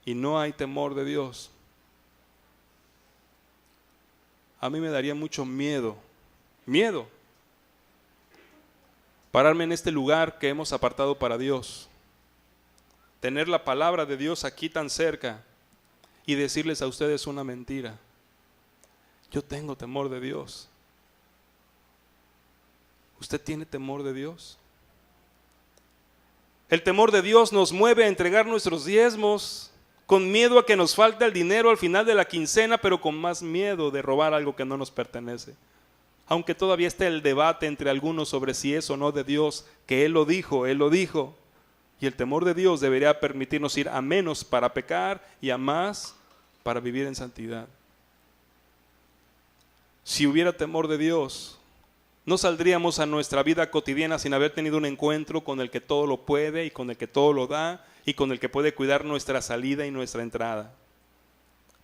y no hay temor de Dios, a mí me daría mucho miedo pararme en este lugar que hemos apartado para Dios, tener la palabra de Dios aquí tan cerca y decirles a ustedes una mentira. Yo tengo temor de Dios. ¿Usted tiene temor de Dios? El temor de Dios nos mueve a entregar nuestros diezmos con miedo a que nos falte el dinero al final de la quincena, pero con más miedo de robar algo que no nos pertenece. Aunque todavía esté el debate entre algunos sobre si es o no de Dios, que Él lo dijo. Y el temor de Dios debería permitirnos ir a menos para pecar y a más para vivir en santidad. Si hubiera temor de Dios, no saldríamos a nuestra vida cotidiana sin haber tenido un encuentro con el que todo lo puede y con el que todo lo da y con el que puede cuidar nuestra salida y nuestra entrada.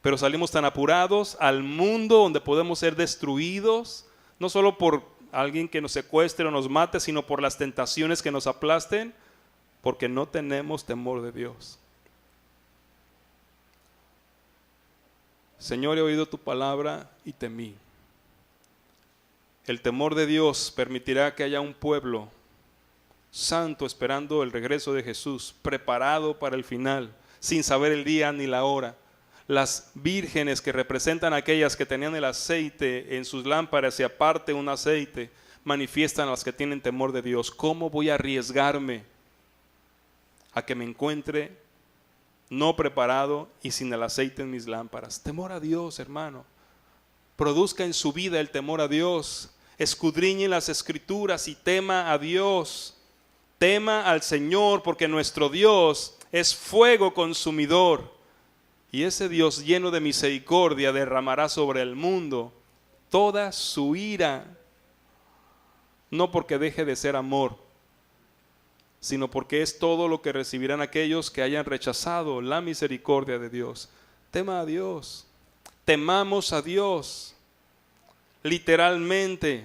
Pero salimos tan apurados al mundo donde podemos ser destruidos, no solo por alguien que nos secuestre o nos mate, sino por las tentaciones que nos aplasten, porque no tenemos temor de Dios. Señor, he oído tu palabra y temí. El temor de Dios permitirá que haya un pueblo santo esperando el regreso de Jesús, preparado para el final, sin saber el día ni la hora. Las vírgenes que representan a aquellas que tenían el aceite en sus lámparas y aparte un aceite, manifiestan a las que tienen temor de Dios. ¿Cómo voy a arriesgarme a que me encuentre no preparado y sin el aceite en mis lámparas? Temor a Dios, hermano. Produzca en su vida el temor a Dios. Escudriñe las Escrituras y tema a Dios. Tema al Señor, porque nuestro Dios es fuego consumidor. Y ese Dios lleno de misericordia derramará sobre el mundo toda su ira. No porque deje de ser amor, sino porque es todo lo que recibirán aquellos que hayan rechazado la misericordia de Dios. Tema a Dios. Temamos a Dios. Literalmente,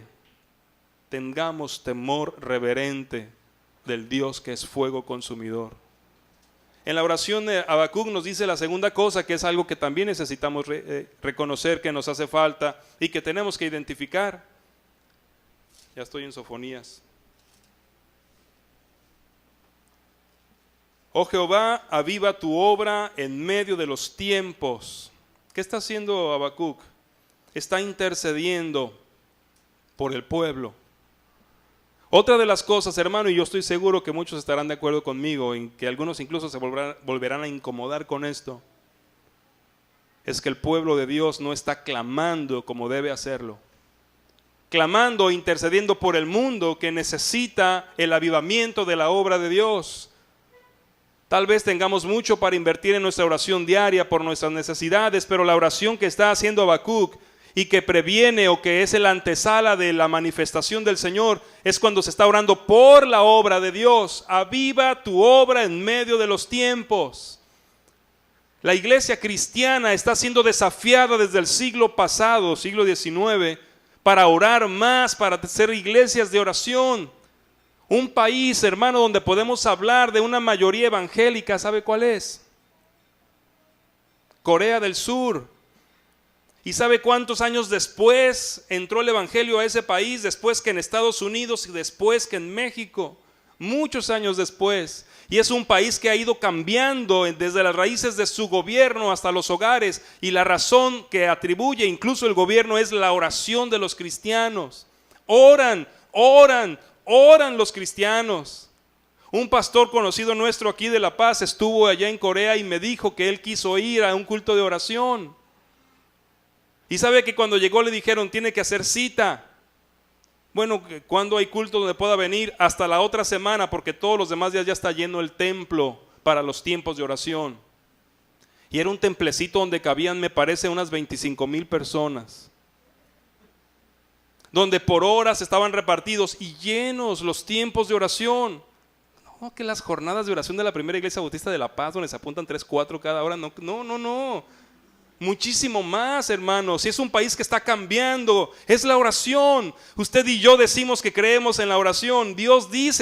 tengamos temor reverente del Dios que es fuego consumidor. En la oración de Habacuc nos dice la segunda cosa, que es algo que también necesitamos reconocer que nos hace falta y que tenemos que identificar. Ya estoy en Sofonías. Oh Jehová, aviva tu obra en medio de los tiempos. ¿Qué está haciendo Habacuc? Está intercediendo por el pueblo. Otra de las cosas, hermano, y yo estoy seguro que muchos estarán de acuerdo conmigo, en que algunos incluso se volverán a incomodar con esto, es que el pueblo de Dios no está clamando como debe hacerlo. Clamando e intercediendo por el mundo que necesita el avivamiento de la obra de Dios. Tal vez tengamos mucho para invertir en nuestra oración diaria por nuestras necesidades, pero la oración que está haciendo Habacuc y que previene o que es la antesala de la manifestación del Señor, es cuando se está orando por la obra de Dios. Aviva tu obra en medio de los tiempos. La iglesia cristiana está siendo desafiada desde el siglo pasado, siglo XIX, para orar más, para ser iglesias de oración. Un país, hermano, donde podemos hablar de una mayoría evangélica, ¿sabe cuál es? Corea del Sur. ¿Y sabe cuántos años después entró el evangelio a ese país? Después que en Estados Unidos y después que en México. Muchos años después. Y es un país que ha ido cambiando desde las raíces de su gobierno hasta los hogares. Y la razón que atribuye incluso el gobierno es la oración de los cristianos. Oran los cristianos. Un pastor conocido nuestro aquí de La Paz estuvo allá en Corea y me dijo que él quiso ir a un culto de oración. Y sabe que cuando llegó le dijeron, tiene que hacer cita. Bueno, ¿cuándo hay culto donde pueda venir? Hasta la otra semana, porque todos los demás días ya está lleno el templo para los tiempos de oración. Y era un templecito donde cabían, me parece, unas 25,000 personas. Donde por horas estaban repartidos y llenos los tiempos de oración. No, que las jornadas de oración de la primera iglesia bautista de La Paz, donde se apuntan 3, 4 cada hora. No. Muchísimo más, hermanos. Si es un país que está cambiando, es la oración. Usted y yo decimos que creemos en la oración. Dios dice